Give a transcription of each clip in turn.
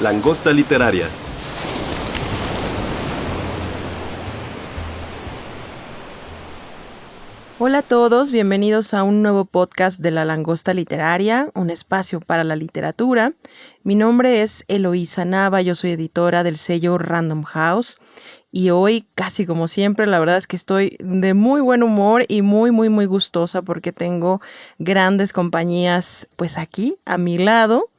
Langosta Literaria. Hola a todos, bienvenidos a un nuevo podcast de La Langosta Literaria, un espacio para la literatura. Mi nombre es Eloísa Nava, yo soy editora del sello Random House y hoy, casi como siempre, la verdad es que estoy de muy buen humor y muy gustosa porque tengo grandes compañías pues aquí a mi lado.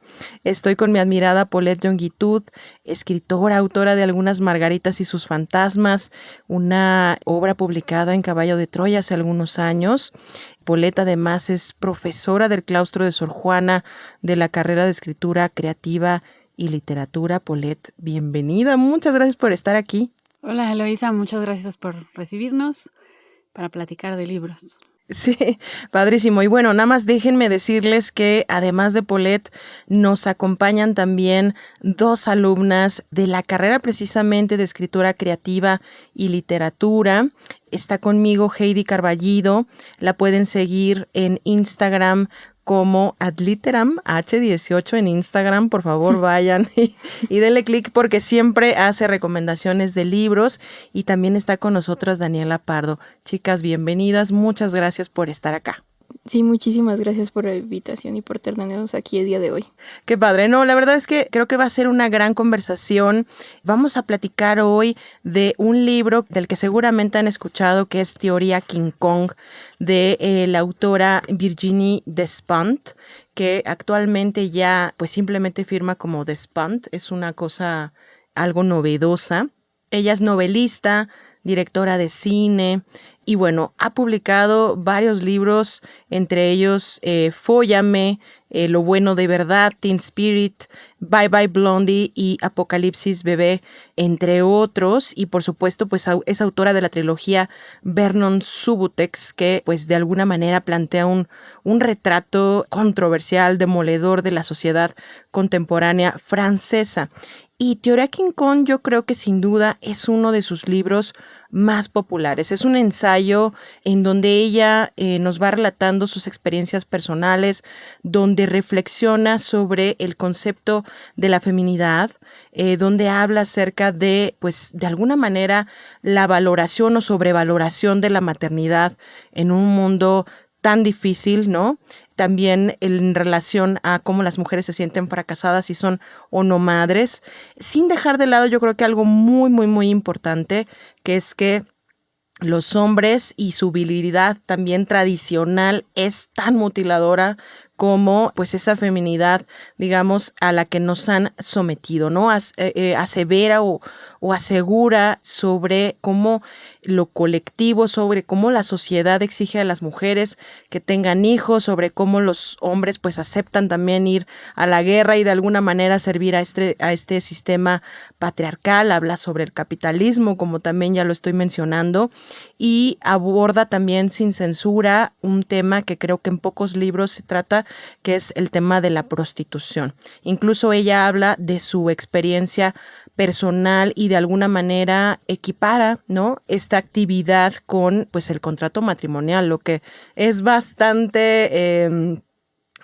Estoy con mi admirada Paulette Jonguitud, escritora, autora de Algunas Margaritas y sus fantasmas, una obra publicada en Caballo de Troya hace algunos años. Paulette además es profesora del claustro de Sor Juana de la carrera de Escritura Creativa y Literatura. Paulette, bienvenida, muchas gracias por estar aquí. Hola Eloísa, muchas gracias por recibirnos para platicar de libros. Sí, padrísimo. Y bueno, nada más déjenme decirles que además de Paulette, nos acompañan también dos alumnas de la carrera precisamente de Escritura Creativa y Literatura. Está conmigo Heidi Carballido, la pueden seguir en Instagram como adliteram, H18 en Instagram, por favor vayan y denle clic porque siempre hace recomendaciones de libros. Y también está con nosotras Daniela Pardo. Chicas, bienvenidas, muchas gracias por estar acá. Sí, muchísimas gracias por la invitación y por tenernos aquí el día de hoy. Qué padre, no, la verdad es que creo que va a ser una gran conversación. Vamos a platicar hoy de un libro del que seguramente han escuchado, que es Teoría King Kong, de la autora Virginie Despentes, que actualmente ya pues simplemente firma como Despentes, es una cosa algo novedosa. Ella es novelista, directora de cine y bueno, ha publicado varios libros, entre ellos Fóllame, Lo bueno de verdad, Teen Spirit, Bye Bye Blondie y Apocalipsis Bebé, entre otros. Y por supuesto, pues es autora de la trilogía Vernon Subutex, que pues de alguna manera plantea un retrato controversial, demoledor de la sociedad contemporánea francesa. Y Teoría King Kong yo creo que sin duda es uno de sus libros más populares. Es un ensayo en donde ella nos va relatando sus experiencias personales, donde reflexiona sobre el concepto de la feminidad, donde habla acerca de, pues, de alguna manera, la valoración o sobrevaloración de la maternidad en un mundo tan difícil, ¿no? También en relación a cómo las mujeres se sienten fracasadas si son o no madres, sin dejar de lado yo creo que algo muy importante, que es que los hombres y su virilidad también tradicional es tan mutiladora como pues esa feminidad, digamos, a la que nos han sometido, ¿no? Asevera o asegura sobre cómo lo colectivo, sobre cómo la sociedad exige a las mujeres que tengan hijos, sobre cómo los hombres pues aceptan también ir a la guerra y de alguna manera servir a este sistema patriarcal. Habla sobre el capitalismo, como también ya lo estoy mencionando, y aborda también sin censura un tema que creo que en pocos libros se trata, que es el tema de la prostitución. Incluso ella habla de su experiencia personal y de alguna manera equipara, ¿no?, esta actividad con pues el contrato matrimonial, lo que es bastante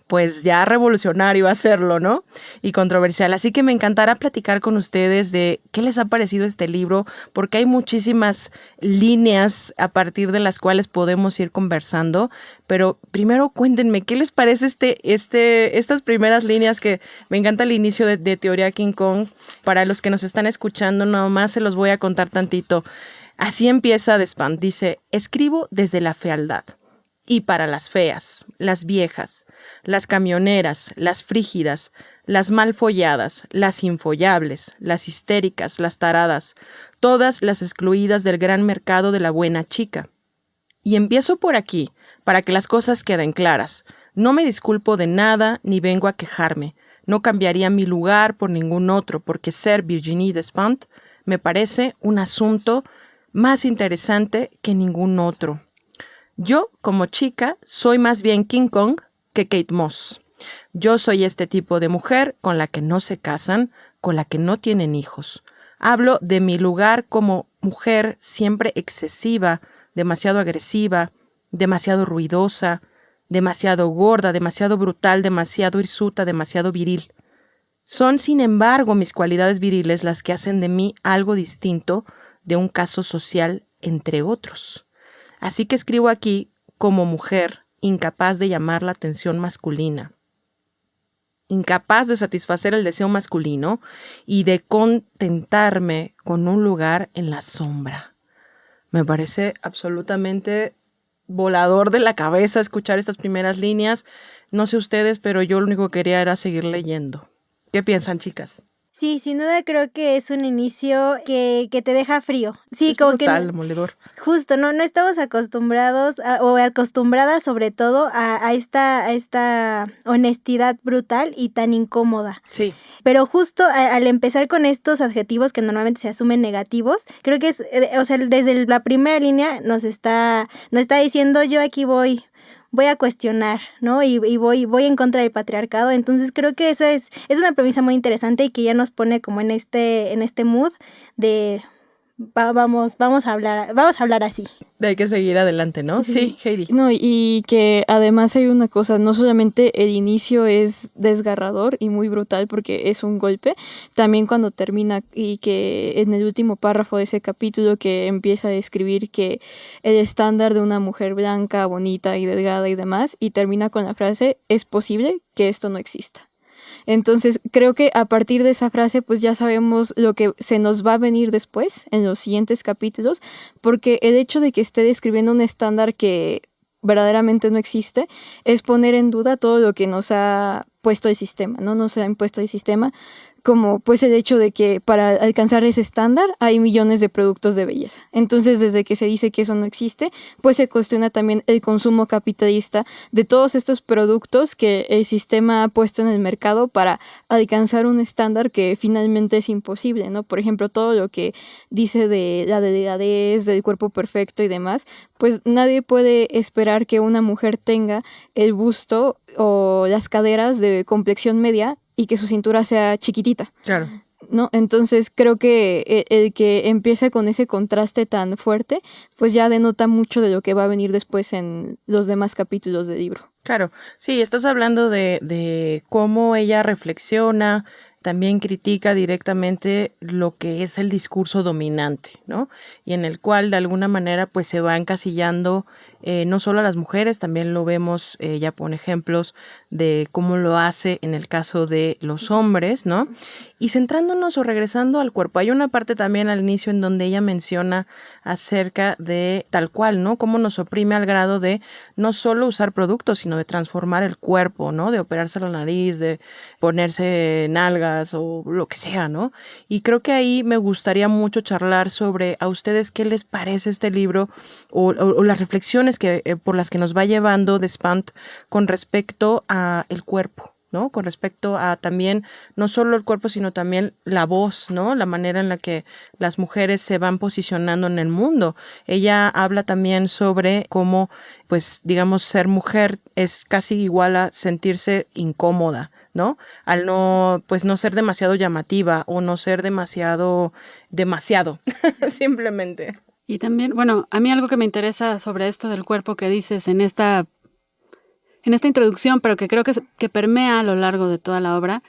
pues ya revolucionario hacerlo, ¿no? Y controversial. Así que me encantará platicar con ustedes de qué les ha parecido este libro, porque hay muchísimas líneas a partir de las cuales podemos ir conversando. Pero primero cuéntenme, ¿qué les parece estas primeras líneas? Que me encanta el inicio de Teoría King Kong. Para los que nos están escuchando, nada más se los voy a contar tantito. Así empieza Despentes. Dice: escribo desde la fealdad. Y para las feas, las viejas, las camioneras, las frígidas, las mal folladas, las infollables, las histéricas, las taradas, todas las excluidas del gran mercado de la buena chica. Y empiezo por aquí, para que las cosas queden claras. No me disculpo de nada, ni vengo a quejarme. No cambiaría mi lugar por ningún otro, porque ser Virginie Despentes me parece un asunto más interesante que ningún otro. Yo, como chica, soy más bien King Kong que Kate Moss. Yo soy este tipo de mujer con la que no se casan, con la que no tienen hijos. Hablo de mi lugar como mujer siempre excesiva, demasiado agresiva, demasiado ruidosa, demasiado gorda, demasiado brutal, demasiado hirsuta, demasiado viril. Son, sin embargo, mis cualidades viriles las que hacen de mí algo distinto de un caso social entre otros. Así que escribo aquí como mujer incapaz de llamar la atención masculina, incapaz de satisfacer el deseo masculino y de contentarme con un lugar en la sombra. Me parece absolutamente volador de la cabeza escuchar estas primeras líneas. No sé ustedes, pero yo lo único que quería era seguir leyendo. ¿Qué piensan, chicas? Sí, sin duda creo que es un inicio que te deja frío. Sí, Es como brutal, que demoledor. justo, no estamos acostumbrados o acostumbradas sobre todo a esta honestidad brutal y tan incómoda. Sí. Pero justo al empezar con estos adjetivos que normalmente se asumen negativos, creo que es, o sea, desde la primera línea nos está diciendo yo aquí voy a cuestionar, ¿no? Y voy en contra del patriarcado. Entonces creo que esa es una premisa muy interesante y que ya nos pone como en este mood de vamos a hablar así. Hay que seguir adelante, ¿no? Sí, Heidi. No, y que además hay una cosa, no solamente el inicio es desgarrador y muy brutal porque es un golpe, también cuando termina y que en el último párrafo de ese capítulo que empieza a describir que el estándar de una mujer blanca, bonita y delgada y demás, y termina con la frase, es posible que esto no exista. Entonces creo que a partir de esa frase pues ya sabemos lo que se nos va a venir después en los siguientes capítulos, porque el hecho de que esté describiendo un estándar que verdaderamente no existe es poner en duda todo lo que nos ha puesto el sistema, ¿no? Nos ha impuesto el sistema, como pues el hecho de que para alcanzar ese estándar hay millones de productos de belleza. Entonces, desde que se dice que eso no existe, pues se cuestiona también el consumo capitalista de todos estos productos que el sistema ha puesto en el mercado para alcanzar un estándar que finalmente es imposible, ¿no? Por ejemplo, todo lo que dice de la delgadez, del cuerpo perfecto y demás, pues nadie puede esperar que una mujer tenga el busto o las caderas de complexión media y que su cintura sea chiquitita. Claro. ¿No? Entonces creo que el que empiece con ese contraste tan fuerte, pues ya denota mucho de lo que va a venir después en los demás capítulos del libro. Claro, sí, estás hablando de cómo ella reflexiona, también critica directamente lo que es el discurso dominante, ¿no? Y en el cual de alguna manera pues se va encasillando no solo a las mujeres, también lo vemos, ella pone ejemplos de cómo lo hace en el caso de los hombres, ¿no? Y centrándonos o regresando al cuerpo, hay una parte también al inicio en donde ella menciona acerca de tal cual, ¿no? Cómo nos oprime al grado de no solo usar productos, sino de transformar el cuerpo, ¿no? De operarse la nariz, de ponerse nalgas o lo que sea, ¿no? Y creo que ahí me gustaría mucho charlar sobre a ustedes qué les parece este libro o las reflexiones que por las que nos va llevando Despentes con respecto a el cuerpo, ¿no? Con respecto a también no solo el cuerpo, sino también la voz, ¿no? La manera en la que las mujeres se van posicionando en el mundo. Ella habla también sobre cómo, pues, digamos, ser mujer es casi igual a sentirse incómoda, ¿no? Al no, pues, no ser demasiado llamativa o no ser demasiado, simplemente. Y también, bueno, a mí algo que me interesa sobre esto del cuerpo que dices en esta introducción, pero que creo que permea a lo largo de toda la obra,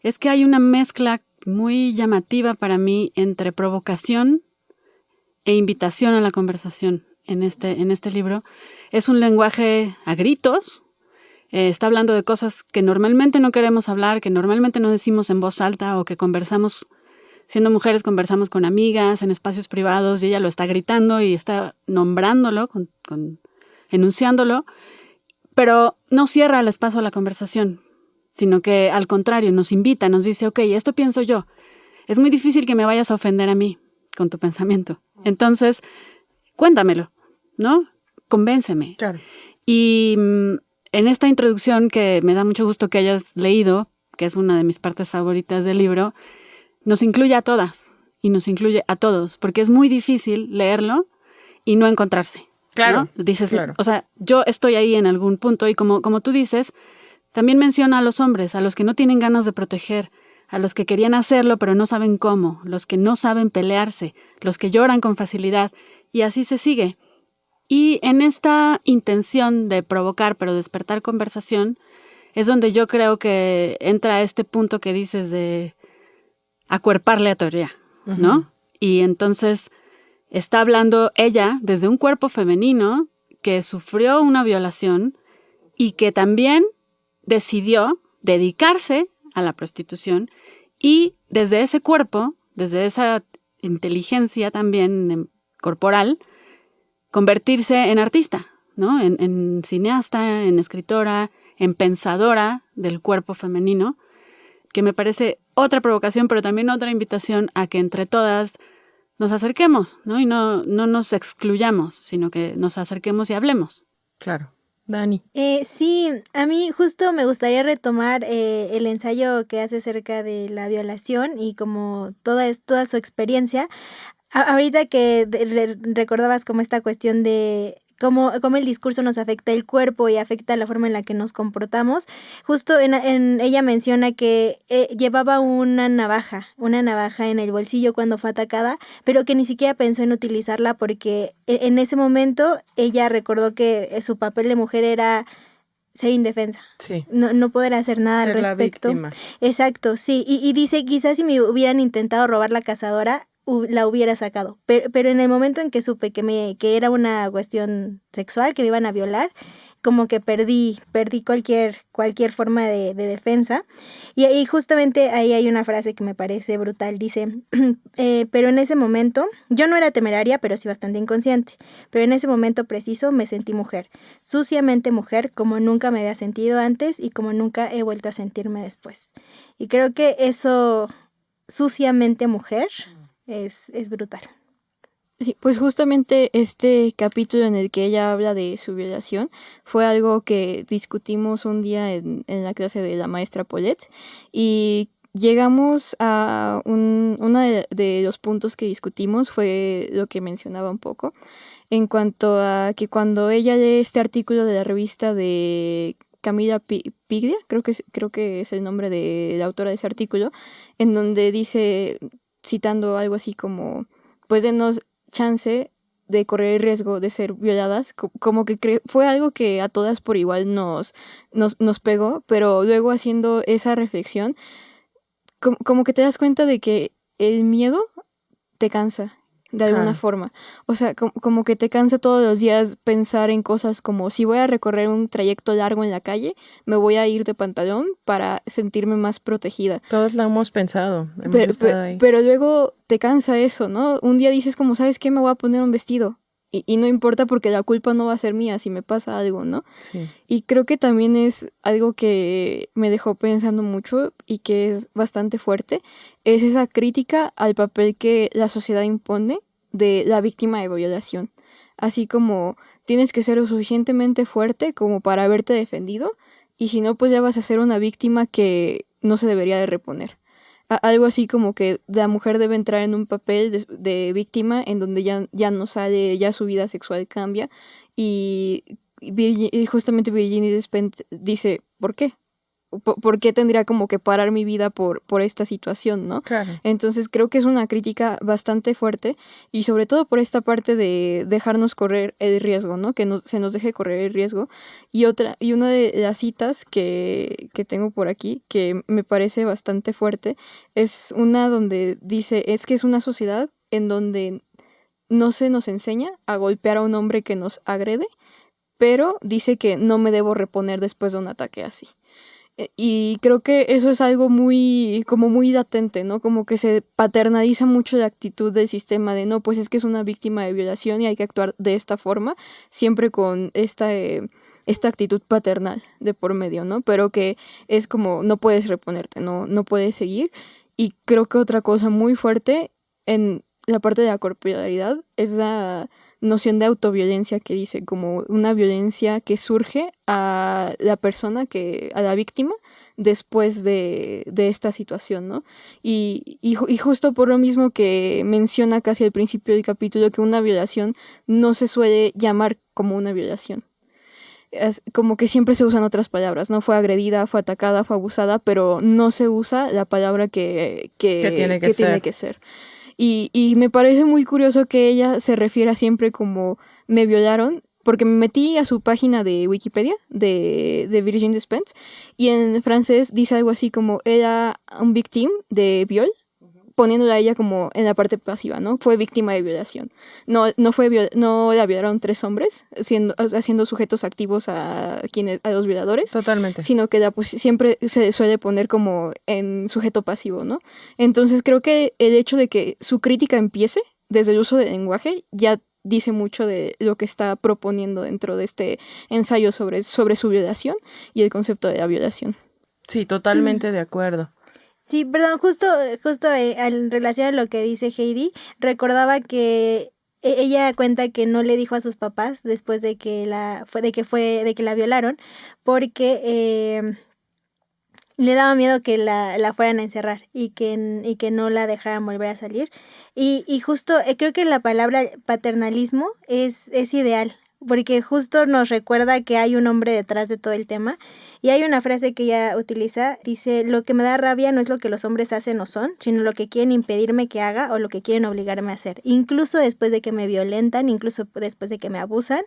es que hay una mezcla muy llamativa para mí entre provocación e invitación a la conversación en este libro. Es un lenguaje a gritos, está hablando de cosas que normalmente no queremos hablar, que normalmente no decimos en voz alta o que conversamos. Siendo mujeres conversamos con amigas en espacios privados y ella lo está gritando y está nombrándolo, enunciándolo, pero no cierra el espacio a la conversación, sino que al contrario nos invita, nos dice, ok, esto pienso yo. Es muy difícil que me vayas a ofender a mí con tu pensamiento. Entonces, cuéntamelo, ¿no? Convénceme. Claro. Y en esta introducción que me da mucho gusto que hayas leído, que es una de mis partes favoritas del libro, nos incluye a todas y nos incluye a todos, porque es muy difícil leerlo y no encontrarse. Claro. ¿No? Dices, claro. O sea, yo estoy ahí en algún punto y como tú dices, también menciona a los hombres, a los que no tienen ganas de proteger, a los que querían hacerlo pero no saben cómo, los que no saben pelearse, los que lloran con facilidad y así se sigue. Y en esta intención de provocar pero despertar conversación, es donde yo creo que entra este punto que dices de acuerparle a teoría, ¿no? Ujú. Y entonces está hablando ella desde un cuerpo femenino que sufrió una violación y que también decidió dedicarse a la prostitución y desde ese cuerpo, desde esa inteligencia también corporal, convertirse en artista, ¿no? En cineasta, en escritora, en pensadora del cuerpo femenino, que me parece otra provocación, pero también otra invitación a que entre todas nos acerquemos, ¿no? Y no nos excluyamos, sino que nos acerquemos y hablemos. Claro. Dani. Sí, a mí justo me gustaría retomar el ensayo que hace acerca de la violación y como toda su experiencia. Ahorita que recordabas como esta cuestión de cómo el discurso nos afecta el cuerpo y afecta la forma en la que nos comportamos, justo ella menciona que llevaba una navaja en el bolsillo cuando fue atacada, pero que ni siquiera pensó en utilizarla porque en ese momento ella recordó que su papel de mujer era ser indefensa. Sí. No poder hacer nada Ser al la respecto. víctima. Exacto, sí. Y dice, quizás si me hubieran intentado robar la cazadora, la hubiera sacado. Pero en el momento en que supe que era una cuestión sexual, que me iban a violar, como que perdí cualquier forma de defensa. Y justamente ahí hay una frase que me parece brutal. Dice, pero en ese momento, yo no era temeraria, pero sí bastante inconsciente. Pero en ese momento preciso me sentí mujer. Suciamente mujer, como nunca me había sentido antes y como nunca he vuelto a sentirme después. Y creo que eso, suciamente mujer, es brutal. Sí, pues justamente este capítulo en el que ella habla de su violación fue algo que discutimos un día en la clase de la maestra Paulette y llegamos a uno de los puntos que discutimos fue lo que mencionaba un poco en cuanto a que cuando ella lee este artículo de la revista de Camila Piglia, creo que es el nombre de la autora de ese artículo, en donde dice, citando algo así como, pues denos chance de correr el riesgo de ser violadas, como que fue algo que a todas por igual nos pegó, pero luego haciendo esa reflexión, como que te das cuenta de que el miedo te cansa de alguna Claro. forma. O sea, como que te cansa todos los días pensar en cosas como si voy a recorrer un trayecto largo en la calle, me voy a ir de pantalón para sentirme más protegida. Todos lo hemos pensado. Hemos estado ahí. Pero luego te cansa eso, ¿no? Un día dices como, ¿sabes qué? Me voy a poner un vestido. Y no importa porque la culpa no va a ser mía si me pasa algo, ¿no? Sí. Y creo que también es algo que me dejó pensando mucho y que es bastante fuerte, es esa crítica al papel que la sociedad impone de la víctima de violación. Así como tienes que ser lo suficientemente fuerte como para haberte defendido y si no, pues ya vas a ser una víctima que no se debería de reponer. Algo así como que la mujer debe entrar en un papel de víctima en donde ya no sale, ya su vida sexual cambia y justamente Virginia Despentes dice, ¿por qué? ¿Por qué tendría como que parar mi vida por esta situación, no? Claro. Entonces creo que es una crítica bastante fuerte y sobre todo por esta parte de dejarnos correr el riesgo, ¿no? Que se nos deje correr el riesgo. Y una de las citas que tengo por aquí, que me parece bastante fuerte, es una donde dice, es que es una sociedad en donde no se nos enseña a golpear a un hombre que nos agrede, pero dice que no me debo reponer después de un ataque así. Y creo que eso es algo muy latente, ¿no? Como que se paternaliza mucho la actitud del sistema de no, pues es que es una víctima de violación y hay que actuar de esta forma, siempre con esta actitud paternal de por medio, ¿no? Pero que es como no puedes reponerte, no puedes seguir. Y creo que otra cosa muy fuerte en la parte de la corporalidad es la noción de autoviolencia que dice, como una violencia que surge a la persona, a la víctima, después de esta situación, ¿no? Y justo por lo mismo que menciona casi al principio del capítulo que una violación no se suele llamar como una violación. Es como que siempre se usan otras palabras, ¿no? Fue agredida, fue atacada, fue abusada, pero no se usa la palabra que tiene que ser. Y me parece muy curioso que ella se refiera siempre como me violaron, porque me metí a su página de Wikipedia de Virginie Despentes y en francés dice algo así como era un victime de viol, poniéndola a ella como en la parte pasiva, ¿no? Fue víctima de violación. No la violaron 3 hombres, haciendo sujetos activos a los violadores. Totalmente. Sino que siempre se suele poner como en sujeto pasivo, ¿no? Entonces creo que el hecho de que su crítica empiece desde el uso del lenguaje ya dice mucho de lo que está proponiendo dentro de este ensayo sobre su violación y el concepto de la violación. Sí, totalmente de acuerdo. Sí, perdón, justo en relación a lo que dice Heidi, recordaba que ella cuenta que no le dijo a sus papás después de que la violaron, porque le daba miedo que la fueran a encerrar y que no la dejaran volver a salir. Y justo creo que la palabra paternalismo es ideal, porque justo nos recuerda que hay un hombre detrás de todo el tema. Y hay una frase que ella utiliza, dice, lo que me da rabia no es lo que los hombres hacen o son, sino lo que quieren impedirme que haga o lo que quieren obligarme a hacer. Incluso después de que me violentan, incluso después de que me abusan,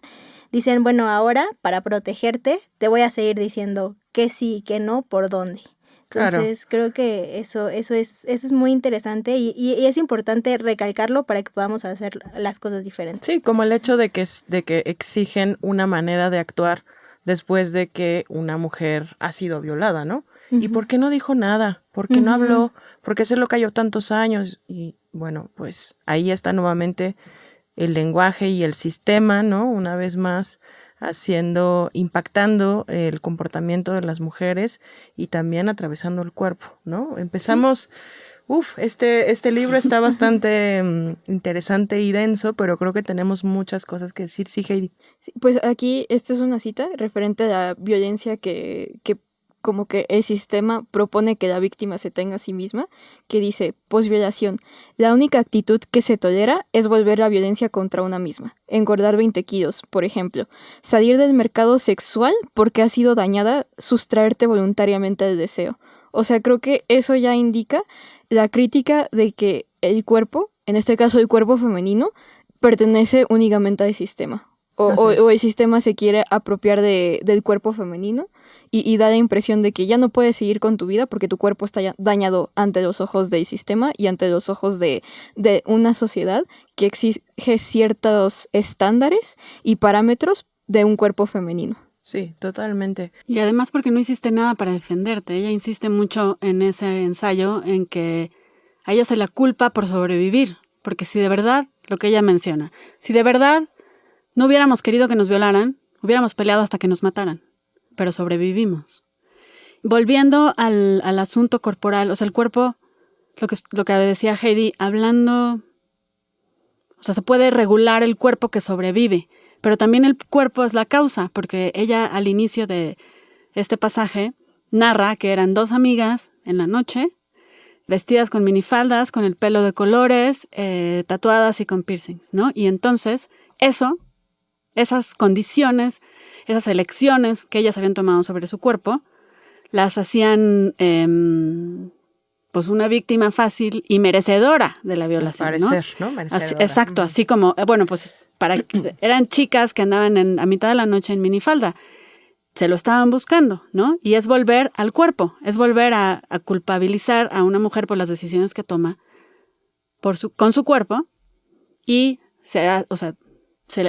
dicen, bueno, ahora para protegerte te voy a seguir diciendo que sí y que no, por dónde. Entonces creo que eso es muy interesante y es importante recalcarlo para que podamos hacer las cosas diferentes. Sí, como el hecho de que exigen una manera de actuar después de que una mujer ha sido violada, ¿no? Uh-huh. ¿Y por qué no dijo nada? ¿Por qué no habló? ¿Por qué se lo cayó tantos años? Y bueno, pues ahí está nuevamente el lenguaje y el sistema, ¿no? Una vez más impactando el comportamiento de las mujeres y también atravesando el cuerpo, ¿no? Empezamos... Este libro está bastante interesante y denso, pero creo que tenemos muchas cosas que decir. Sí, Heidi. Sí, pues aquí esta es una cita referente a la violencia que como que el sistema propone que la víctima se tenga a sí misma, que dice, posviolación, la única actitud que se tolera es volver la violencia contra una misma, engordar 20 kilos, por ejemplo, salir del mercado sexual porque has sido dañada, sustraerte voluntariamente del deseo. O sea, creo que eso ya indica la crítica de que el cuerpo, en este caso el cuerpo femenino, pertenece únicamente al sistema. O el sistema se quiere apropiar del cuerpo femenino y da la impresión de que ya no puedes seguir con tu vida porque tu cuerpo está dañado ante los ojos del sistema y ante los ojos de una sociedad que exige ciertos estándares y parámetros de un cuerpo femenino. Sí, totalmente. Y además porque no hiciste nada para defenderte. Ella insiste mucho en ese ensayo en que a ella se la culpa por sobrevivir. Porque si de verdad, lo que ella menciona, si de verdad no hubiéramos querido que nos violaran, hubiéramos peleado hasta que nos mataran. Pero sobrevivimos. Volviendo al asunto corporal, o sea, el cuerpo, lo que decía Heidi, hablando, o sea, se puede regular el cuerpo que sobrevive, pero también el cuerpo es la causa, porque ella al inicio de este pasaje narra que eran 2 amigas en la noche, vestidas con minifaldas, con el pelo de colores, tatuadas y con piercings, ¿no? Y entonces esas condiciones, esas elecciones que ellas habían tomado sobre su cuerpo, las hacían pues una víctima fácil y merecedora de la violación, ¿no? Merecedora. Exacto, así como, bueno, pues eran chicas que andaban a mitad de la noche en minifalda. Se lo estaban buscando, ¿no? Y es volver al cuerpo, es volver a culpabilizar a una mujer por las decisiones que toma con su cuerpo y se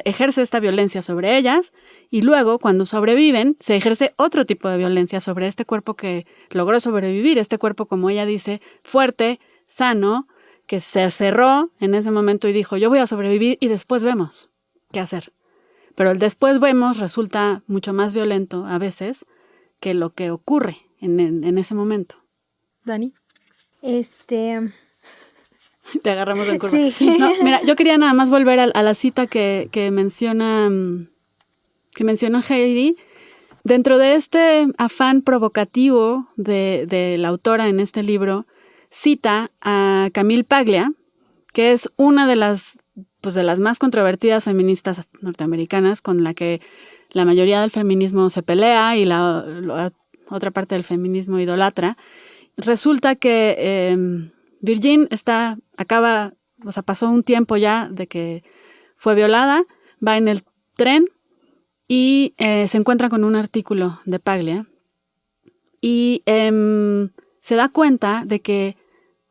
ejerce esta violencia sobre ellas y luego, cuando sobreviven, se ejerce otro tipo de violencia sobre este cuerpo que logró sobrevivir, este cuerpo, como ella dice, fuerte, sano, que se cerró en ese momento y dijo, yo voy a sobrevivir y después vemos qué hacer. Pero el después vemos resulta mucho más violento a veces que lo que ocurre en ese momento. Dani. Te agarramos en curva. Sí. No, mira, yo quería nada más volver a la cita que mencionó Heidi. Dentro de este afán provocativo de la autora en este libro, cita a Camille Paglia, que es una de las más controvertidas feministas norteamericanas con la que la mayoría del feminismo se pelea y la otra parte del feminismo idolatra. Resulta que Virginie pasó un tiempo ya de que fue violada, va en el tren y se encuentra con un artículo de Paglia y se da cuenta de que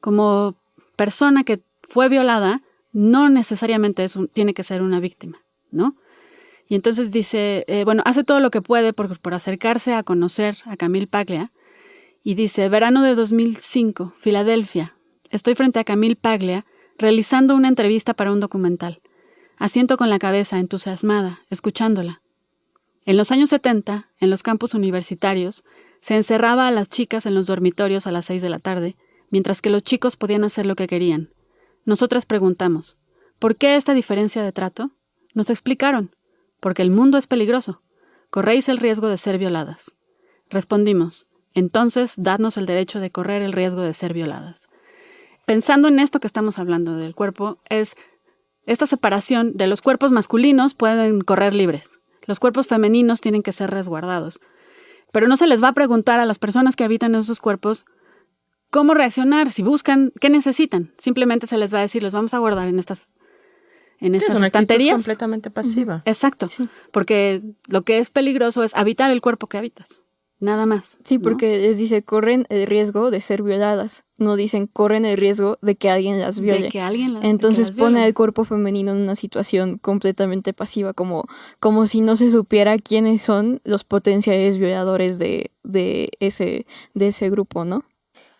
como persona que fue violada, no necesariamente tiene que ser una víctima, ¿no? Y entonces dice, hace todo lo que puede por acercarse a conocer a Camille Paglia. Y dice, verano de 2005, Filadelfia. Estoy frente a Camille Paglia realizando una entrevista para un documental. Asiento con la cabeza, entusiasmada, escuchándola. En los años 70, en los campus universitarios, se encerraba a las chicas en los dormitorios a las 6 de la tarde, mientras que los chicos podían hacer lo que querían. Nosotras preguntamos, ¿por qué esta diferencia de trato? Nos explicaron, porque el mundo es peligroso. Corréis el riesgo de ser violadas. Respondimos, entonces dadnos el derecho de correr el riesgo de ser violadas. Pensando en esto que estamos hablando del cuerpo, es esta separación de los cuerpos masculinos pueden correr libres. Los cuerpos femeninos tienen que ser resguardados. Pero no se les va a preguntar a las personas que habitan en esos cuerpos cómo reaccionar, si buscan, qué necesitan. Simplemente se les va a decir, los vamos a guardar en estas estanterías. Es completamente pasiva. Exacto, sí. Porque lo que es peligroso es habitar el cuerpo que habitas. Nada más. Sí, ¿no? porque les dice, corren el riesgo de ser violadas. No dicen, corren el riesgo de que alguien las viole. De que alguien las Entonces viole. pone al cuerpo femenino en una situación completamente pasiva, como si no se supiera quiénes son los potenciales violadores de ese grupo, ¿no?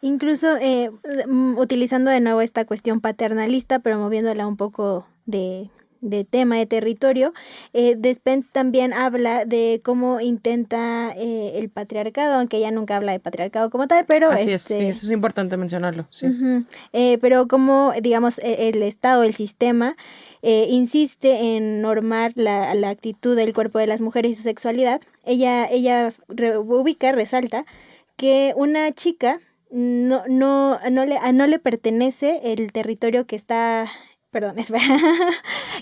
Incluso utilizando de nuevo esta cuestión paternalista, pero moviéndola un poco de tema, de territorio, Despentes también habla de cómo intenta el patriarcado, aunque ella nunca habla de patriarcado como tal, pero... Así es, sí, eso es importante mencionarlo. Sí. Pero como, digamos, el Estado, el sistema, insiste en normar la actitud del cuerpo de las mujeres y su sexualidad. Ella resalta que una chica no le pertenece el territorio que está... Perdón, espera.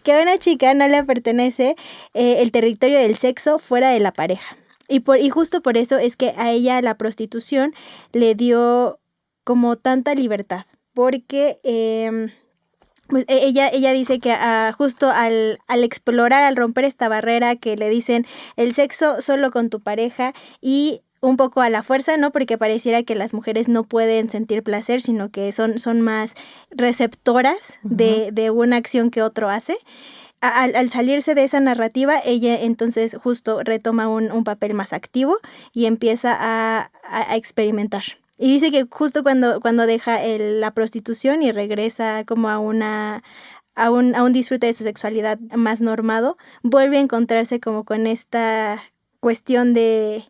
Que a una chica no le pertenece el territorio del sexo fuera de la pareja. Y justo por eso es que a ella la prostitución le dio como tanta libertad. Porque pues ella dice que justo al explorar, al romper esta barrera que le dicen el sexo solo con tu pareja y un poco a la fuerza, ¿no? Porque pareciera que las mujeres no pueden sentir placer, sino que son más receptoras de una acción que otro hace. Al salirse de esa narrativa, ella entonces justo retoma un papel más activo y empieza a experimentar. Y dice que justo cuando deja la prostitución y regresa como a un disfrute de su sexualidad más normado, vuelve a encontrarse como con esta cuestión de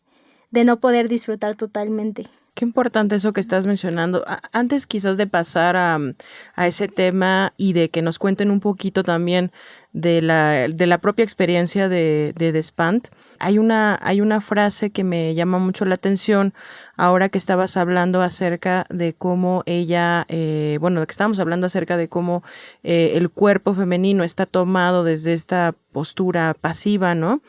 no poder disfrutar totalmente. Qué importante eso que estás mencionando. Antes quizás de pasar a ese tema y de que nos cuenten un poquito también de la propia experiencia de Despentes, hay una frase que me llama mucho la atención ahora que estabas hablando acerca de cómo ella, de que estábamos hablando acerca de cómo el cuerpo femenino está tomado desde esta postura pasiva, ¿no?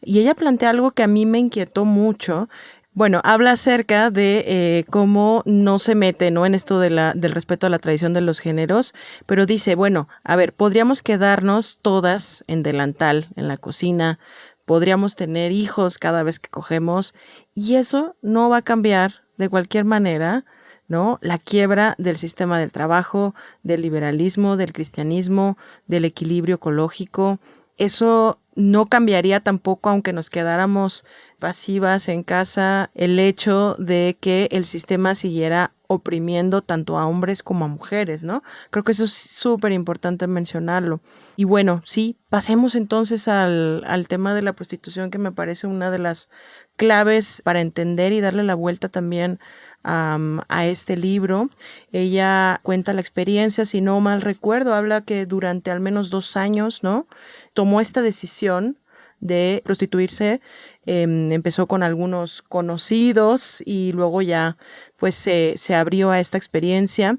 Y ella plantea algo que a mí me inquietó mucho. Bueno, habla acerca de cómo no se mete, ¿no?, en esto del respeto a la tradición de los géneros, pero dice, bueno, a ver, podríamos quedarnos todas en delantal en la cocina, podríamos tener hijos cada vez que cogemos, y eso no va a cambiar de cualquier manera, ¿no?, la quiebra del sistema del trabajo, del liberalismo, del cristianismo, del equilibrio ecológico. Eso no cambiaría tampoco, aunque nos quedáramos pasivas en casa, el hecho de que el sistema siguiera oprimiendo tanto a hombres como a mujeres, ¿no? Creo que eso es súper importante mencionarlo. Y bueno, sí, pasemos entonces al tema de la prostitución, que me parece una de las claves para entender y darle la vuelta también a este libro. Ella cuenta la experiencia, si no mal recuerdo, habla que durante al menos 2 años, ¿no?, tomó esta decisión de prostituirse. Empezó con algunos conocidos y luego ya pues se abrió a esta experiencia.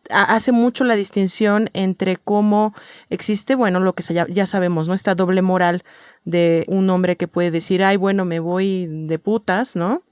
Hace mucho la distinción entre cómo existe, bueno, lo que ya sabemos, ¿no?, esta doble moral de un hombre que puede decir, ay, bueno, me voy de putas, ¿no?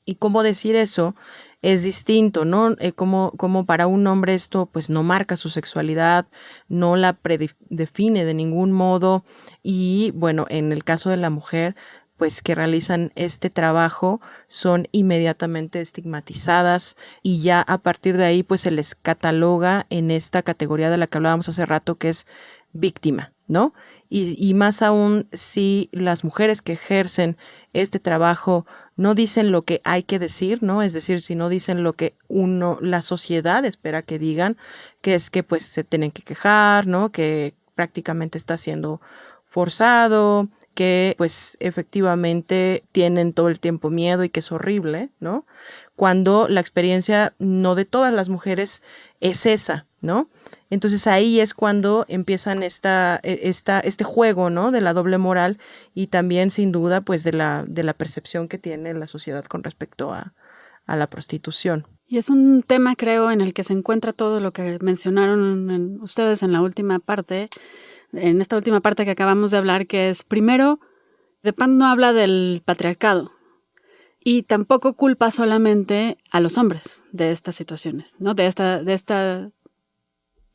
Y cómo decir eso es distinto, ¿no? Como para un hombre esto pues no marca su sexualidad, no la predefine de ningún modo y bueno, en el caso de la mujer pues que realizan este trabajo son inmediatamente estigmatizadas y ya a partir de ahí pues se les cataloga en esta categoría de la que hablábamos hace rato que es víctima, ¿no? Y más aún si las mujeres que ejercen este trabajo no dicen lo que hay que decir, ¿no? Es decir, si no dicen lo que la sociedad espera que digan, que es que pues se tienen que quejar, ¿no? Que prácticamente está siendo forzado, que pues efectivamente tienen todo el tiempo miedo y que es horrible, ¿no? Cuando la experiencia no de todas las mujeres es esa, ¿no? Entonces ahí es cuando empiezan este juego, ¿no? De la doble moral y también sin duda pues de la percepción que tiene la sociedad con respecto a la prostitución. Y es un tema, creo, en el que se encuentra todo lo que mencionaron ustedes en la última parte, en esta última parte que acabamos de hablar, que es, primero, De Pant no habla del patriarcado y tampoco culpa solamente a los hombres de estas situaciones, ¿no? De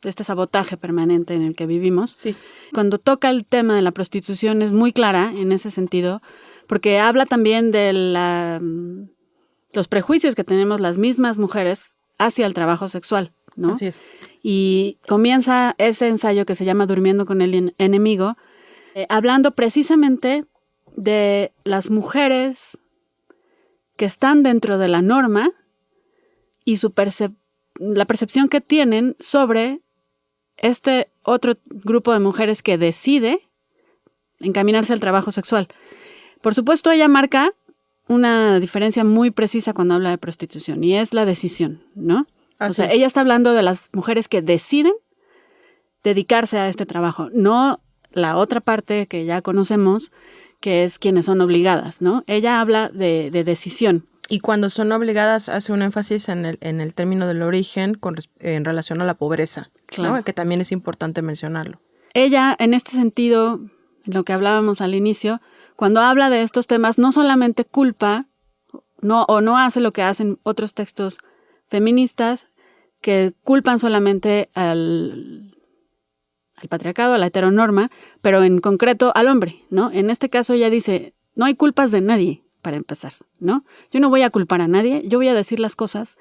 este sabotaje permanente en el que vivimos. Sí. Cuando toca el tema de la prostitución es muy clara en ese sentido, porque habla también de los prejuicios que tenemos las mismas mujeres hacia el trabajo sexual, ¿no? Así es. Y comienza ese ensayo que se llama Durmiendo con el enemigo, hablando precisamente de las mujeres que están dentro de la norma y la percepción que tienen sobre este otro grupo de mujeres que decide encaminarse al trabajo sexual. Por supuesto, ella marca una diferencia muy precisa cuando habla de prostitución y es la decisión, ¿no? Así o sea, es. ella está hablando de las mujeres que deciden dedicarse a este trabajo, no la otra parte que ya conocemos, que es quienes son obligadas, ¿no? Ella habla de decisión. Y cuando son obligadas hace un énfasis en el término del origen en relación a la pobreza, Claro. ¿no? Que también es importante mencionarlo. Ella, en este sentido, lo que hablábamos al inicio, cuando habla de estos temas, no solamente culpa no hace lo que hacen otros textos feministas que culpan solamente al patriarcado, a la heteronorma, pero en concreto al hombre, ¿no? En este caso ella dice, no hay culpas de nadie, para empezar, ¿no? Yo no voy a culpar a nadie, yo voy a decir las cosas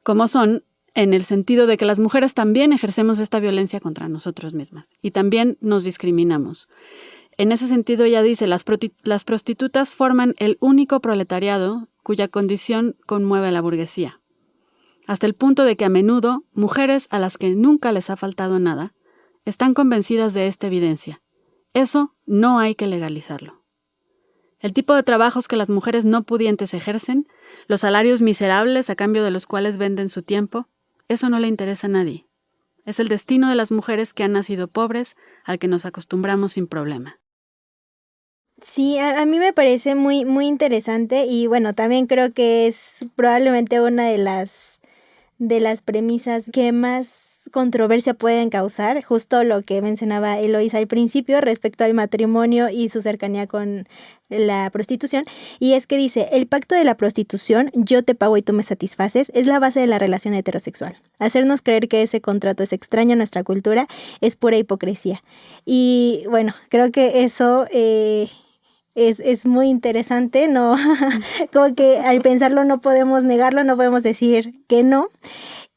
como son, en el sentido de que las mujeres también ejercemos esta violencia contra nosotros mismas y también nos discriminamos. En ese sentido ella dice, las prostitutas forman el único proletariado cuya condición conmueve a la burguesía, hasta el punto de que a menudo mujeres a las que nunca les ha faltado nada están convencidas de esta evidencia. Eso no hay que legalizarlo. El tipo de trabajos que las mujeres no pudientes ejercen, los salarios miserables a cambio de los cuales venden su tiempo, eso no le interesa a nadie. Es el destino de las mujeres que han nacido pobres al que nos acostumbramos sin problema. Sí, a mí me parece muy, muy interesante y bueno, también creo que es probablemente una de las premisas que más controversia pueden causar, justo lo que mencionaba Eloisa al principio respecto al matrimonio y su cercanía con la prostitución, y es que dice, el pacto de la prostitución, yo te pago y tú me satisfaces, es la base de la relación heterosexual. Hacernos creer que ese contrato es extraño a nuestra cultura es pura hipocresía. Y bueno, creo que eso es muy interesante, ¿no? Como que al pensarlo no podemos negarlo, no podemos decir que no.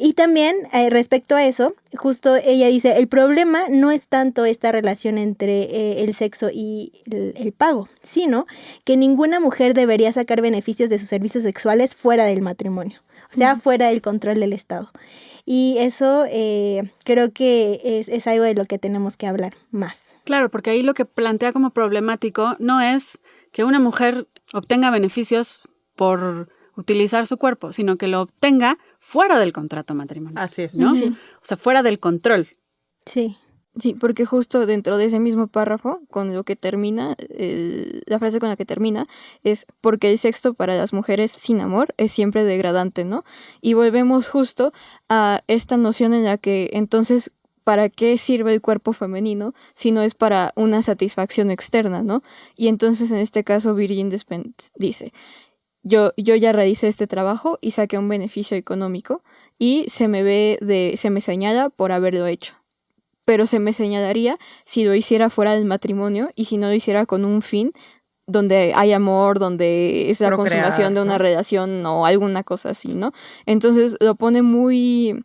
Y también respecto a eso, justo ella dice, el problema no es tanto esta relación entre el sexo y el pago, sino que ninguna mujer debería sacar beneficios de sus servicios sexuales fuera del matrimonio, o sea, fuera del control del Estado. Y eso creo que es algo de lo que tenemos que hablar más. Claro, porque ahí lo que plantea como problemático no es que una mujer obtenga beneficios por utilizar su cuerpo, sino que lo obtenga fuera del contrato matrimonial. Así es. ¿No? Sí. O sea, fuera del control. Sí. Sí, porque justo dentro de ese mismo párrafo, con lo que termina, la frase con la que termina es porque el sexo para las mujeres sin amor es siempre degradante, ¿no? Y volvemos justo a esta noción en la que entonces, ¿para qué sirve el cuerpo femenino si no es para una satisfacción externa, ¿no? Y entonces en este caso Virgin Despentes dice, yo ya realicé este trabajo y saqué un beneficio económico y se me señala por haberlo hecho. Pero se me señalaría si lo hiciera fuera del matrimonio y si no lo hiciera con un fin donde hay amor, donde es la Procrear, consumación de una ¿no? relación o alguna cosa así, ¿no? Entonces lo pone muy,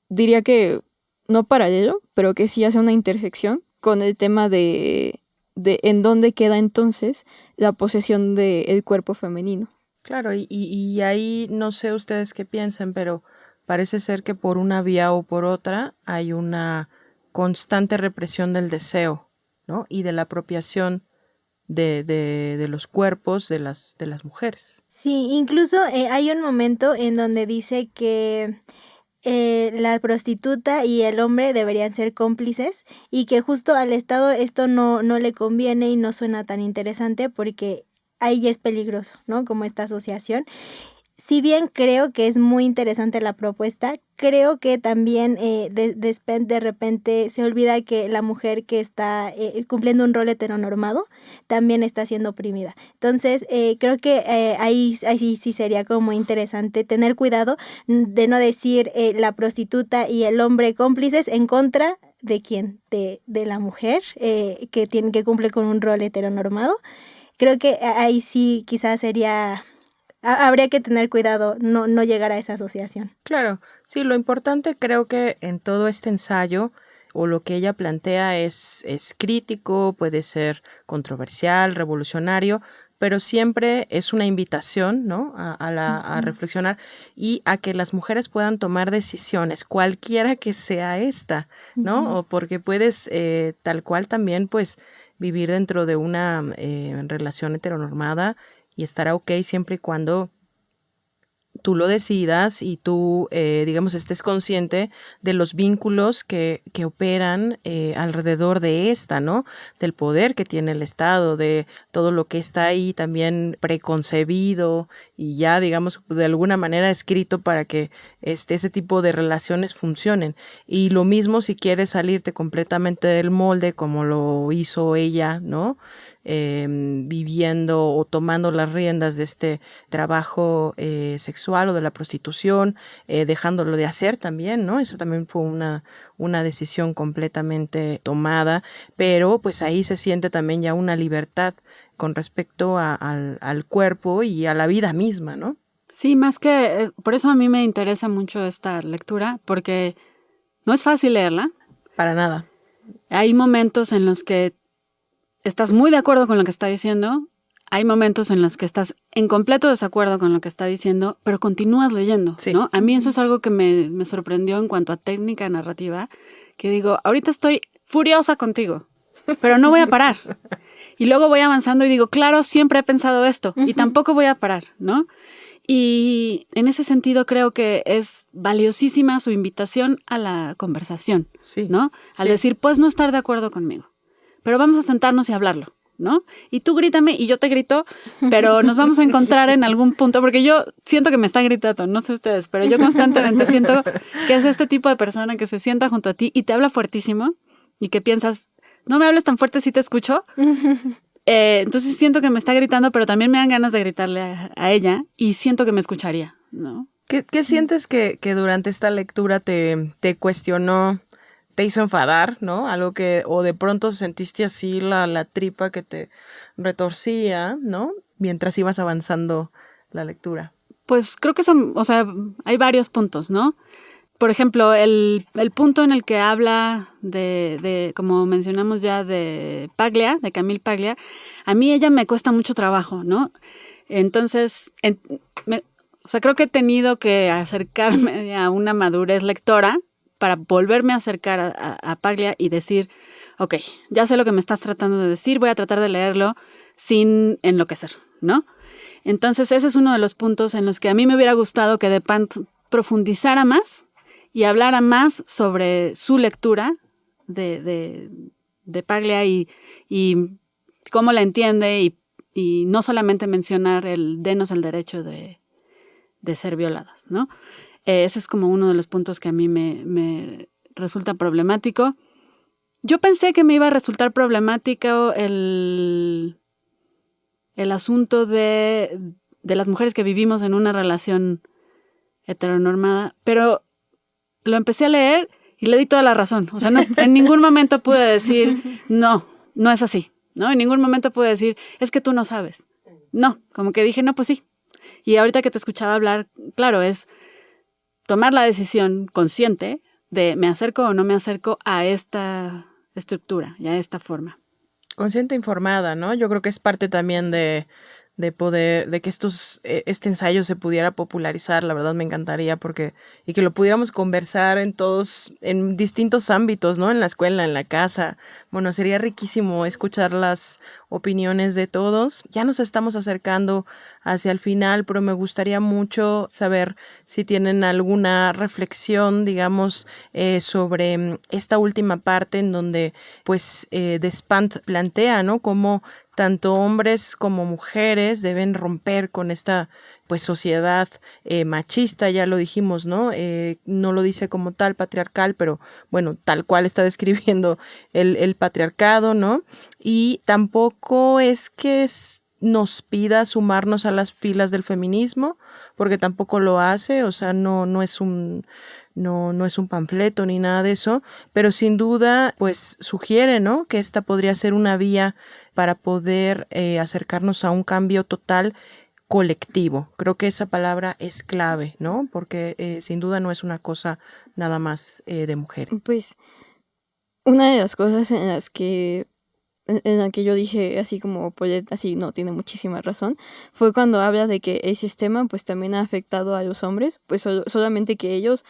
diría que no paralelo, pero que sí hace una intersección con el tema de en dónde queda entonces la posesión del cuerpo femenino. Claro, y ahí no sé ustedes qué piensan, pero parece ser que por una vía o por otra hay una constante represión del deseo, ¿no? Y de la apropiación de los cuerpos de las mujeres. Sí, incluso hay un momento en donde dice que la prostituta y el hombre deberían ser cómplices y que justo al Estado esto no le conviene y no suena tan interesante porque ahí ya es peligroso, ¿no? Como esta asociación. Si bien creo que es muy interesante la propuesta, creo que también de repente se olvida que la mujer que está cumpliendo un rol heteronormado también está siendo oprimida. Entonces, creo que ahí sí sería como interesante tener cuidado de no decir la prostituta y el hombre cómplices en contra de quién, de la mujer que cumple con un rol heteronormado. Creo que ahí sí quizás sería... Habría que tener cuidado, no llegar a esa asociación. Claro, sí, lo importante creo que en todo este ensayo o lo que ella plantea es crítico, puede ser controversial, revolucionario, pero siempre es una invitación, ¿no? A reflexionar y a que las mujeres puedan tomar decisiones, cualquiera que sea esta, ¿no? O porque puedes tal cual también, pues, vivir dentro de una relación heteronormada y estará ok siempre y cuando tú lo decidas y tú, digamos, estés consciente de los vínculos que operan alrededor de esta, ¿no? Del poder que tiene el Estado, de todo lo que está ahí también preconcebido y ya, digamos, de alguna manera escrito para que ese tipo de relaciones funcionen. Y lo mismo si quieres salirte completamente del molde, como lo hizo ella, ¿no? Viviendo o tomando las riendas de este trabajo sexual o de la prostitución, dejándolo de hacer también, ¿no? Eso también fue una decisión completamente tomada, pero pues ahí se siente también ya una libertad con respecto al cuerpo y a la vida misma, ¿no? Sí, más que, por eso a mí me interesa mucho esta lectura, porque no es fácil leerla. Para nada. Hay momentos en los que estás muy de acuerdo con lo que está diciendo, hay momentos en los que estás en completo desacuerdo con lo que está diciendo, pero continúas leyendo, Sí. ¿no? A mí eso es algo que me sorprendió en cuanto a técnica narrativa, que digo, ahorita estoy furiosa contigo, pero no voy a parar. Y luego voy avanzando y digo, claro, siempre he pensado esto, y tampoco voy a parar, ¿no? Y en ese sentido creo que es valiosísima su invitación a la conversación, Sí, ¿no? Al sí. decir, pues no estar de acuerdo conmigo, pero vamos a sentarnos y hablarlo, ¿no? Y tú grítame y yo te grito, pero nos vamos a encontrar en algún punto, porque yo siento que me están gritando, no sé ustedes, pero yo constantemente siento que es este tipo de persona que se sienta junto a ti y te habla fuertísimo y que piensas, no me hables tan fuerte si te escucho. Entonces siento que me está gritando, pero también me dan ganas de gritarle a ella y siento que me escucharía, ¿no? ¿Qué sientes que durante esta lectura te cuestionó, te hizo enfadar, ¿no? Algo que, o de pronto sentiste así la tripa que te retorcía, ¿no? Mientras ibas avanzando la lectura. Pues creo que son, o sea, hay varios puntos, ¿no? Por ejemplo, el punto en el que habla de, como mencionamos ya, de Paglia, de Camille Paglia, a mí ella me cuesta mucho trabajo, ¿no? Entonces, o sea, creo que he tenido que acercarme a una madurez lectora para volverme a acercar a Paglia y decir, ok, ya sé lo que me estás tratando de decir, voy a tratar de leerlo sin enloquecer, ¿no? Entonces, ese es uno de los puntos en los que a mí me hubiera gustado que Despentes profundizara más y hablara más sobre su lectura de Paglia y cómo la entiende y no solamente mencionar el denos el derecho de ser violadas, ¿no? Ese es como uno de los puntos que a mí me resulta problemático. Yo pensé que me iba a resultar problemático el asunto de las mujeres que vivimos en una relación heteronormada, pero lo empecé a leer y le di toda la razón. O sea, no, en ningún momento pude decir, no es así, ¿no? En ningún momento pude decir, es que tú no sabes. No, como que dije, no, pues sí. Y ahorita que te escuchaba hablar, claro, es tomar la decisión consciente de me acerco o no me acerco a esta estructura y a esta forma. Consciente informada, ¿no? Yo creo que es parte también de poder, de que este ensayo se pudiera popularizar, la verdad me encantaría y que lo pudiéramos conversar en distintos ámbitos, ¿no? En la escuela, en la casa. Bueno, sería riquísimo escuchar las opiniones de todos. Ya nos estamos acercando hacia el final, pero me gustaría mucho saber si tienen alguna reflexión, digamos, sobre esta última parte en donde, pues, Despentes plantea, ¿no? Cómo tanto hombres como mujeres deben romper con esta, pues, sociedad machista, ya lo dijimos, ¿no? No lo dice como tal patriarcal, pero bueno, tal cual está describiendo el patriarcado, ¿no? Y tampoco es que nos pida sumarnos a las filas del feminismo, porque tampoco lo hace, o sea, no es un panfleto ni nada de eso, pero sin duda, pues, sugiere, ¿no? Que esta podría ser una vía para poder acercarnos a un cambio total colectivo. Creo que esa palabra es clave, ¿no? Porque sin duda no es una cosa nada más de mujeres. Pues una de las cosas en la que yo dije así como Paulette, así no, tiene muchísima razón, fue cuando habla de que el sistema pues también ha afectado a los hombres, pues solamente que ellos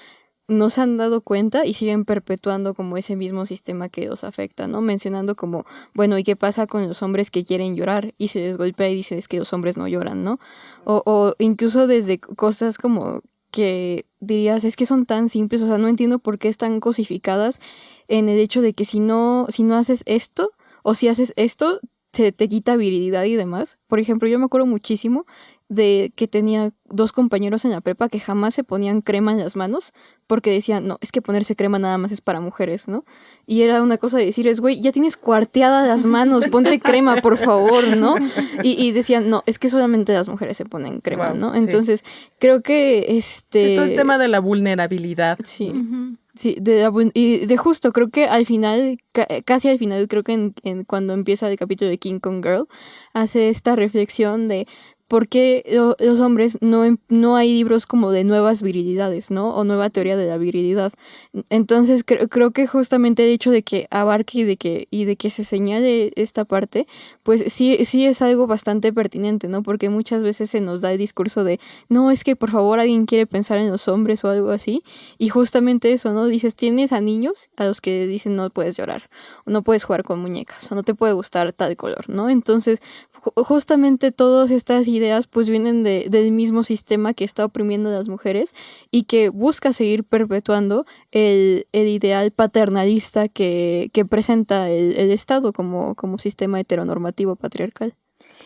no se han dado cuenta y siguen perpetuando como ese mismo sistema que los afecta, ¿no? Mencionando como, bueno, ¿y qué pasa con los hombres que quieren llorar? Y se les golpea y dice, es que los hombres no lloran, ¿no? O incluso desde cosas como que dirías, es que son tan simples, o sea, no entiendo por qué están cosificadas en el hecho de que si no haces esto, o si haces esto, se te quita virilidad y demás. Por ejemplo, yo me acuerdo muchísimo de que tenía 2 compañeros en la prepa que jamás se ponían crema en las manos porque decían, no, es que ponerse crema nada más es para mujeres, ¿no? Y era una cosa de decir, güey, ya tienes cuarteadas las manos, ponte crema, por favor, ¿no? Y decían, no, es que solamente las mujeres se ponen crema, Wow, ¿no? sí. Entonces, creo que Es todo el tema de la vulnerabilidad. Sí. Sí, y de justo, creo que al final, casi al final, creo que en cuando empieza el capítulo de King Kong Girl, hace esta reflexión de por qué los hombres no hay libros como de nuevas virilidades, ¿no? O nueva teoría de la virilidad. Entonces, creo que justamente el hecho de que abarque y de que se señale esta parte, pues sí es algo bastante pertinente, ¿no? Porque muchas veces se nos da el discurso de, no, es que por favor alguien quiere pensar en los hombres o algo así, y justamente eso, ¿no? Dices, tienes a niños a los que dicen no puedes llorar, o no puedes jugar con muñecas, o no te puede gustar tal color, ¿no? Entonces, justamente todas estas ideas pues vienen del mismo sistema que está oprimiendo a las mujeres y que busca seguir perpetuando el ideal paternalista que presenta el Estado como sistema heteronormativo patriarcal.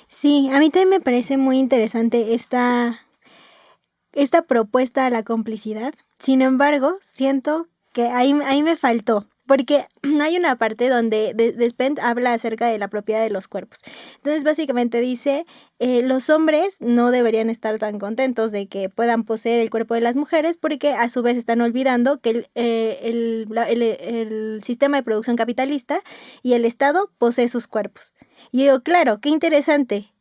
Sí, a mí también me parece muy interesante esta propuesta a la complicidad. Sin embargo, siento que ahí me faltó. Porque hay una parte donde Despentes habla acerca de la propiedad de los cuerpos. Entonces, básicamente dice, los hombres no deberían estar tan contentos de que puedan poseer el cuerpo de las mujeres porque a su vez están olvidando que el sistema de producción capitalista y el Estado posee sus cuerpos. Y yo digo, claro, qué interesante.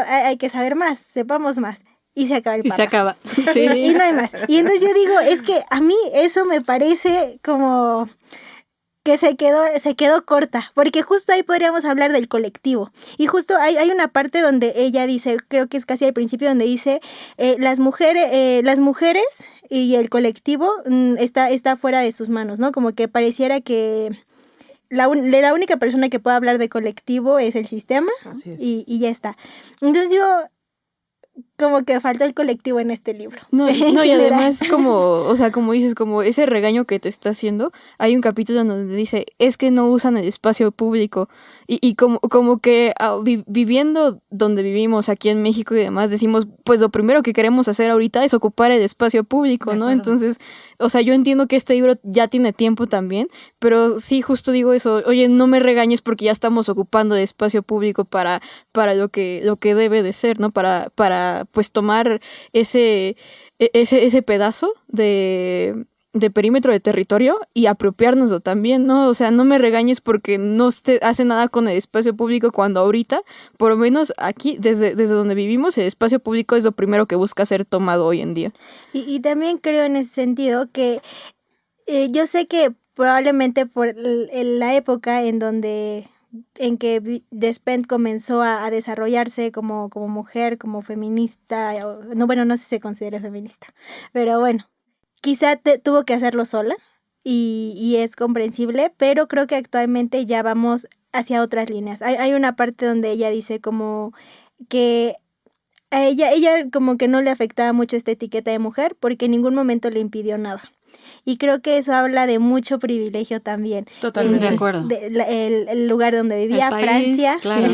Hay que saber más, sepamos más. Y se acaba el párrafo. Y se acaba. Sí. Y no hay más. Y entonces yo digo, es que a mí eso me parece como que se quedó corta, porque justo ahí podríamos hablar del colectivo. Y justo hay una parte donde ella dice, creo que es casi al principio, donde dice, las mujeres y el colectivo está fuera de sus manos, ¿no? Como que pareciera que la única persona que puede hablar de colectivo es el sistema. Así es. Y ya está. Entonces digo, como que falta el colectivo en este libro. No, y además como dices, como ese regaño que te está haciendo, hay un capítulo donde dice, es que no usan el espacio público, y como que viviendo donde vivimos aquí en México y demás, decimos, pues lo primero que queremos hacer ahorita es ocupar el espacio público, ¿no? Entonces, o sea, yo entiendo que este libro ya tiene tiempo también, pero sí, justo digo eso, oye, no me regañes porque ya estamos ocupando el espacio público para lo que debe de ser, ¿no? Para para pues tomar ese pedazo de perímetro de territorio y apropiárnoslo también, ¿no? O sea, no me regañes porque no se hace nada con el espacio público cuando ahorita, por lo menos aquí, desde donde vivimos, el espacio público es lo primero que busca ser tomado hoy en día. Y también creo en ese sentido que yo sé que probablemente por la época en que Despentes comenzó a desarrollarse como mujer, como feminista, no sé si se considera feminista, pero bueno, quizá tuvo que hacerlo sola y es comprensible, pero creo que actualmente ya vamos hacia otras líneas. Hay una parte donde ella dice como que a ella como que no le afectaba mucho esta etiqueta de mujer porque en ningún momento le impidió nada. Y creo que eso habla de mucho privilegio también. Totalmente. De acuerdo. El lugar donde vivía, El país, Francia, claro.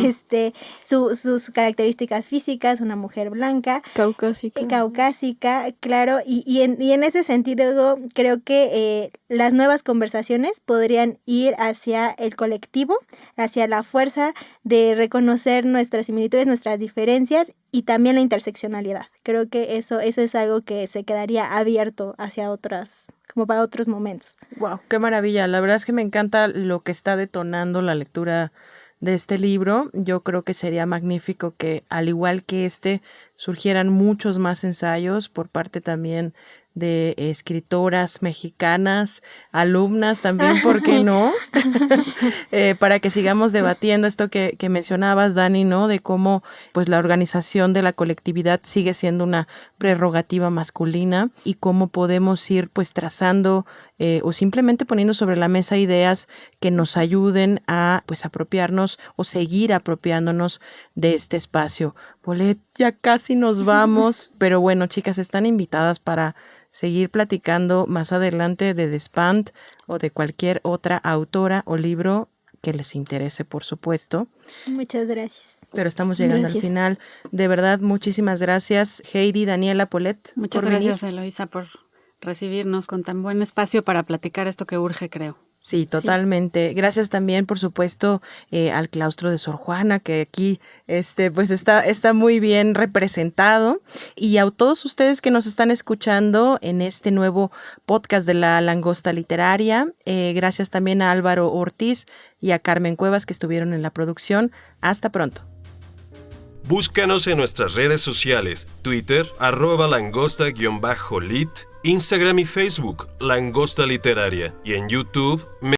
sus características físicas, una mujer blanca, caucásica, claro, y en ese sentido creo que las nuevas conversaciones podrían ir hacia el colectivo, hacia la fuerza de reconocer nuestras similitudes, nuestras diferencias y también la interseccionalidad. Creo que eso es algo que se quedaría abierto hacia otras, como para otros momentos. Wow, qué maravilla. La verdad es que me encanta lo que está detonando la lectura de este libro. Yo creo que sería magnífico que, al igual que surgieran muchos más ensayos por parte también de escritoras mexicanas, alumnas también, ¿por qué no? Para que sigamos debatiendo esto que mencionabas, Dani, ¿no? De cómo pues la organización de la colectividad sigue siendo una prerrogativa masculina y cómo podemos ir pues trazando o simplemente poniendo sobre la mesa ideas que nos ayuden a pues apropiarnos o seguir apropiándonos de este espacio. Paulette, ya casi nos vamos, pero bueno, chicas, están invitadas para seguir platicando más adelante de Despentes o de cualquier otra autora o libro que les interese, por supuesto. Muchas gracias. Pero estamos llegando al final. De verdad, muchísimas gracias, Heidi, Daniela, Paulette. Muchas gracias, Eloisa, por recibirnos con tan buen espacio para platicar esto que urge, creo. Sí, totalmente. Sí. Gracias también, por supuesto, al claustro de Sor Juana, que aquí pues está muy bien representado. Y a todos ustedes que nos están escuchando en este nuevo podcast de La Langosta Literaria. Gracias también a Álvaro Ortiz y a Carmen Cuevas que estuvieron en la producción. Hasta pronto. Búscanos en nuestras redes sociales, Twitter, @langosta_lit, Instagram y Facebook, Langosta Literaria, y en YouTube,